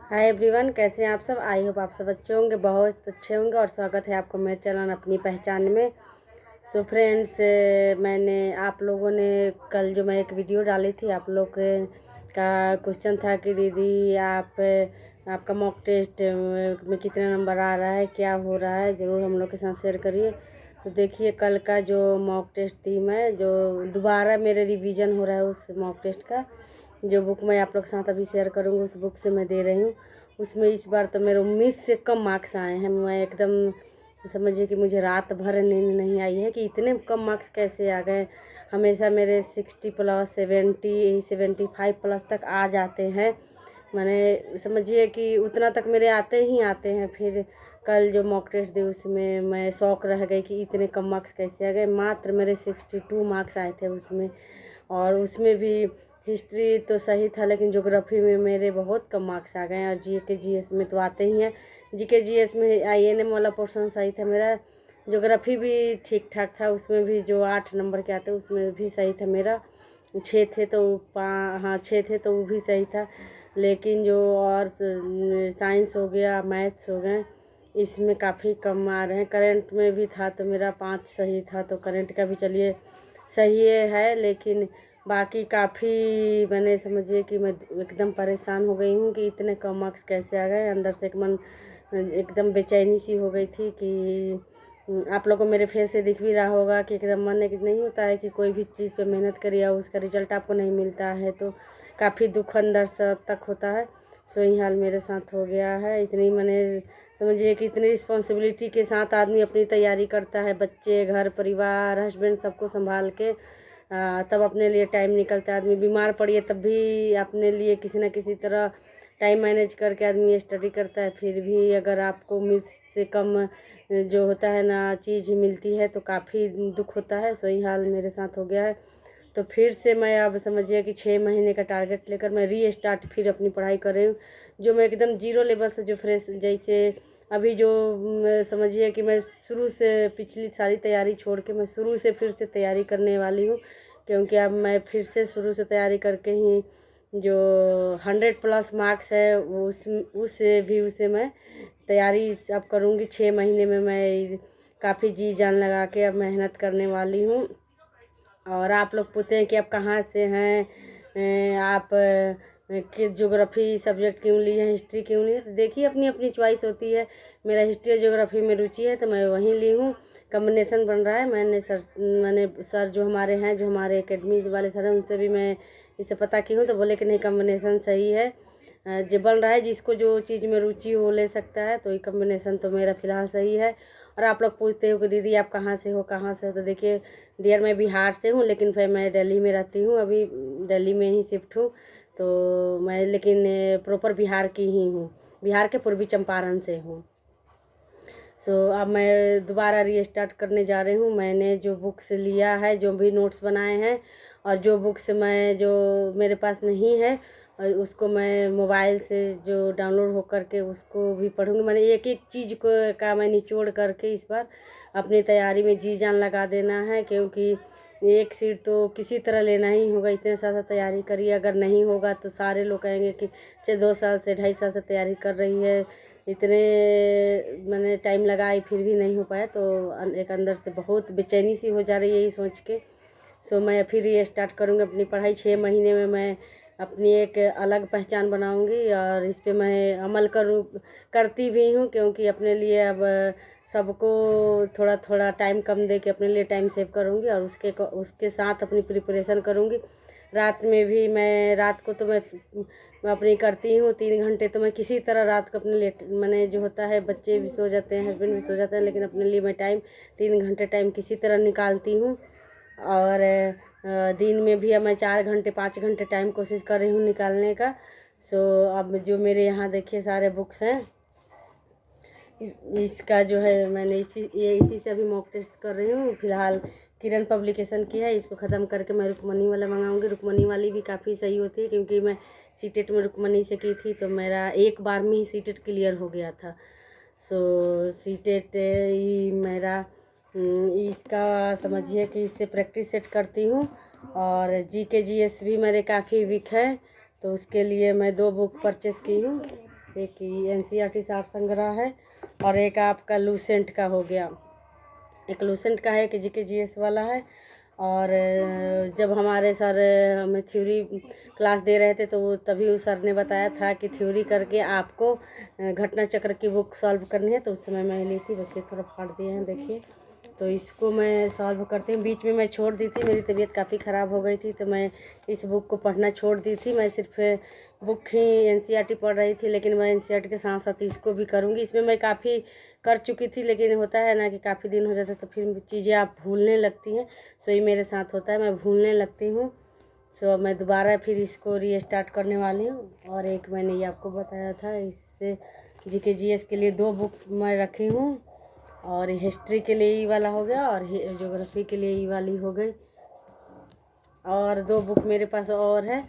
Hi everyone, कैसे हैं आप सब। आई होप आप सब अच्छे होंगे, बहुत अच्छे होंगे। और स्वागत है आपको मेरे चैनल अपनी पहचान में। सो फ्रेंड्स, मैंने आप लोगों ने कल जो मैं एक वीडियो डाली थी, आप लोग का क्वेश्चन था कि दीदी आपका मॉक टेस्ट में कितना नंबर आ रहा है, क्या हो रहा है, ज़रूर हम लोग के साथ शेयर करिए। तो देखिए, कल का जो मॉक टेस्ट थी, मैं जो दोबारा मेरे रिवीजन हो रहा है उस मॉक टेस्ट का, जो बुक मैं आप लोग के साथ अभी शेयर करूँगी, उस बुक से मैं दे रही हूँ। उसमें इस बार तो मेरे 19 से कम मार्क्स आए हैं। मैं एकदम समझिए कि मुझे रात भर नींद नहीं आई है कि इतने कम मार्क्स कैसे आ गए। हमेशा मेरे 60 प्लस 75 प्लस तक आ जाते हैं। मैंने समझिए कि उतना तक मेरे आते ही आते हैं। फिर कल जो मॉक टेस्ट दी उसमें मैं शौक रह गई कि इतने कम मार्क्स कैसे आ गए। मात्र मेरे 62 मार्क्स आए थे उसमें। और उसमें भी हिस्ट्री तो सही था, लेकिन ज्योग्राफी में मेरे बहुत कम मार्क्स आ गए। और जीके जीएस में तो आते ही हैं। जीके जीएस में आईएनएम वाला पोर्शन सही था मेरा। ज्योग्राफी भी ठीक ठाक था, उसमें भी जो 8 नंबर के आते उसमें भी सही था मेरा। 6 थे तो हाँ 6 थे तो वो भी सही था। लेकिन जो और साइंस हो गया, मैथ्स हो गए, इसमें काफ़ी कम आ रहे हैं। करंट में भी था तो मेरा 5 सही था, तो करंट का भी चलिए सही है। लेकिन बाकी काफ़ी मैंने समझिए कि मैं एकदम परेशान हो गई हूँ कि इतने कम मार्क्स कैसे आ गए। अंदर से एक मन एकदम बेचैनी सी हो गई थी कि आप लोगों को मेरे फेस से दिख भी रहा होगा कि एकदम मन एक नहीं होता है कि कोई भी चीज़ पे मेहनत करिए और उसका रिजल्ट आपको नहीं मिलता है, तो काफ़ी दुख अंदर से तक होता है। सो यही हाल मेरे साथ हो गया है। इतनी मैंने समझिए कि इतनी रिस्पॉन्सिबिलिटी के साथ आदमी अपनी तैयारी करता है, बच्चे, घर परिवार, हस्बैंड, सबको संभाल के तब अपने लिए टाइम निकलता है। आदमी बीमार पड़िए तब भी अपने लिए किसी न किसी तरह टाइम मैनेज करके आदमी स्टडी करता है। फिर भी अगर आपको मिस से कम जो होता है ना चीज़ मिलती है तो काफ़ी दुख होता है। सो यही हाल मेरे साथ हो गया है। तो फिर से मैं अब समझिए कि 6 महीने का टारगेट लेकर मैं री स्टार्ट फिर अपनी पढ़ाई कर रही हूँ। जो मैं एकदम जीरो लेवल से जो फ्रेश जैसे अभी जो समझिए कि मैं शुरू से पिछली सारी तैयारी छोड़ के मैं शुरू से फिर से तैयारी करने वाली हूँ। क्योंकि अब मैं फिर से शुरू से तैयारी करके ही जो 100 प्लस मार्क्स है उससे भी उसे मैं तैयारी अब करूँगी। 6 महीने में मैं काफ़ी जी जान लगा के अब मेहनत करने वाली हूँ। और आप लोग पूछते हैं कि आप कहाँ से हैं, आप कि ज्योग्राफी सब्जेक्ट क्यों लिए हैं, हिस्ट्री क्यों लिए। तो देखिए, अपनी अपनी चॉइस होती है। मेरा हिस्ट्री और ज्योग्राफी में रुचि है तो मैं वहीं ली हूँ। कम्बिनेशन बन रहा है। मैंने सर जो हमारे हैं, जो हमारे एकेडमी वाले सर हैं, उनसे भी मैं इसे पता की हूँ तो बोले कि नहीं, कम्बिनेशन सही है। जो बन रहा है, जिसको जो चीज़ में रुचि हो ले सकता है, तो ये कम्बिनेशन तो मेरा फ़िलहाल सही है। और आप लोग पूछते हो कि दीदी आप कहाँ से हो, कहाँ से हो। तो देखिए डियर, मैं बिहार से हूँ, लेकिन फिर मैं दिल्ली में रहती हूँ। अभी दिल्ली में ही शिफ्ट हूँ। तो मैं लेकिन प्रॉपर बिहार की ही हूँ, बिहार के पूर्वी चंपारण से हूँ। सो अब मैं दोबारा रीस्टार्ट करने जा रही हूँ। मैंने जो बुक्स लिया है, जो भी नोट्स बनाए हैं, और जो बुक्स मैं जो मेरे पास नहीं है, और उसको मैं मोबाइल से जो डाउनलोड हो करके उसको भी पढ़ूँगी। मैंने एक एक चीज़ को का मैं निचोड़ करके इस बार अपनी तैयारी में जी जान लगा देना है। क्योंकि एक सीट तो किसी तरह लेना ही होगा। इतने साल से तैयारी करिए, अगर नहीं होगा तो सारे लोग कहेंगे कि चल 2 साल से 2.5 साल से तैयारी कर रही है, इतने मैंने टाइम लगाई फिर भी नहीं हो पाया। तो एक अंदर से बहुत बेचैनी सी हो जा रही है यही सोच के। सो मैं फिर ये स्टार्ट करूँगी अपनी पढ़ाई। 6 महीने में मैं अपनी एक अलग पहचान बनाऊँगी और इस पे मैं अमल करती भी हूँ। क्योंकि अपने लिए अब सबको थोड़ा थोड़ा टाइम कम दे के अपने लिए टाइम सेव करूँगी और उसके साथ अपनी प्रिपरेशन करूँगी। रात में भी मैं रात को तो मैं अपनी करती हूँ 3 घंटे। तो मैं किसी तरह रात को अपने लिए मैंने जो होता है, बच्चे भी सो जाते हैं, हस्बैंड भी सो जाते हैं, लेकिन अपने लिए मैं टाइम 3 घंटे टाइम किसी तरह निकालती हूँ। और दिन में भी अब मैं 4 घंटे 5 घंटे टाइम कोशिश कर रही हूँ निकालने का। सो अब जो मेरे यहाँ देखिए सारे बुक्स हैं, इसका जो है मैंने इसी से अभी मॉक टेस्ट कर रही हूँ। फिलहाल किरण पब्लिकेशन की है, इसको ख़त्म करके मैं रुक्मणी वाला मंगाऊंगी। रुक्मणी वाली भी काफ़ी सही होती है, क्योंकि मैं सीटेट में रुक्मणी से की थी तो मेरा एक बार में ही सीटेट क्लियर हो गया था। सो सीटेट ही मेरा इसका समझिए कि इससे प्रैक्टिस सेट करती हूँ। और जीके जीएस भी मेरे काफ़ी वीक है, तो उसके लिए मैं 2 बुक परचेस की हूँ। एक NCERT साठ संग्रह है और एक आपका लूसेंट का हो गया। एक लूसेंट का है कि GK GS वाला है। और जब हमारे सर हमें थ्योरी क्लास दे रहे थे तो तभी उस सर ने बताया था कि थ्योरी करके आपको घटना चक्र की बुक सॉल्व करनी है। तो उस समय मैं ली थी, बच्चे थोड़ा फाड़ दिए हैं देखिए। तो इसको मैं सॉल्व करती हूँ। बीच में मैं छोड़ दी थी, मेरी तबीयत काफ़ी ख़राब हो गई थी तो मैं इस बुक को पढ़ना छोड़ दी थी। मैं सिर्फ बुक ही NCERT पढ़ रही थी, लेकिन मैं NCERT के साथ साथ इसको भी करूँगी। इसमें मैं काफ़ी कर चुकी थी, लेकिन होता है ना कि काफ़ी दिन हो जाता है तो फिर चीज़ें आप भूलने लगती हैं। सो ये मेरे साथ होता है, मैं भूलने लगती हूँ। सो मैं दोबारा फिर इसको रीस्टार्ट करने वाली हूँ। और एक मैंने ये आपको बताया था, इससे GK GS के लिए 2 बुक मैं रखी हूँ और हिस्ट्री के लिए ये वाला हो गया और ज्योग्राफी के लिए ये वाली हो गई। और 2 बुक मेरे पास और है।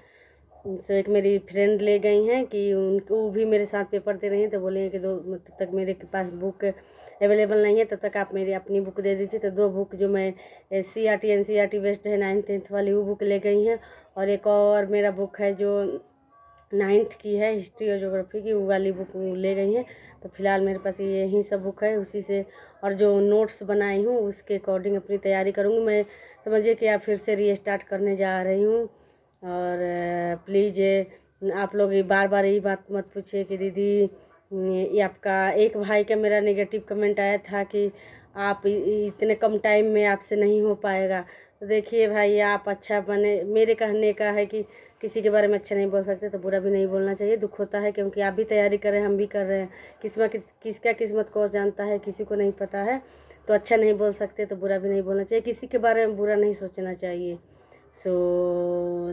सो एक मेरी फ्रेंड ले गई हैं कि उनको भी मेरे साथ पेपर दे रही हैं, तो बोले कि तब तक मेरे के पास बुक अवेलेबल नहीं है तब तक आप मेरी अपनी बुक दे दीजिए। तो 2 बुक जो मैं CRT NCERT बेस्ड है 9th 10th वाली वो बुक ले गई हैं। और एक और मेरा बुक है जो 9th की है, हिस्ट्री और ज्योग्राफी की, वो वाली बुक ले गई हैं। तो फिलहाल मेरे पास यही सब बुक है, उसी से और जो नोट्स बनाई हूँ उसके अकॉर्डिंग अपनी तैयारी करूँगी। मैं समझिए कि आप फिर से रीस्टार्ट करने जा रही हूँ। और प्लीज़ आप लोग बार बार यही बात मत पूछिए कि दीदी ये आपका एक भाई का मेरा नेगेटिव कमेंट आया था कि आप इतने कम टाइम में आपसे नहीं हो पाएगा। तो देखिए भाई, आप अच्छा बने, मेरे कहने का है कि किसी के बारे में अच्छा नहीं बोल सकते तो बुरा भी नहीं बोलना चाहिए। दुख होता है क्योंकि आप भी तैयारी कर रहे हैं, हम भी कर रहे हैं। किसका किस्मत को जानता है, किसी को नहीं पता है। तो अच्छा नहीं बोल सकते तो बुरा भी नहीं बोलना चाहिए, किसी के बारे में बुरा नहीं सोचना चाहिए। सो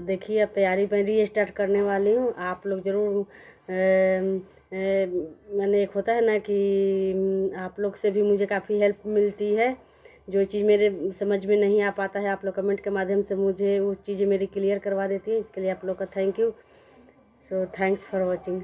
देखिए, अब तैयारी मैं रीस्टार्ट करने वाली हूँ। आप लोग ज़रूर मैंने एक होता है ना कि आप लोग से भी मुझे काफ़ी हेल्प मिलती है। जो चीज़ मेरे समझ में नहीं आ पाता है आप लोग कमेंट के माध्यम से मुझे वो चीज़ें मेरी क्लियर करवा देती है। इसके लिए आप लोग का thank you. So thanks for watching.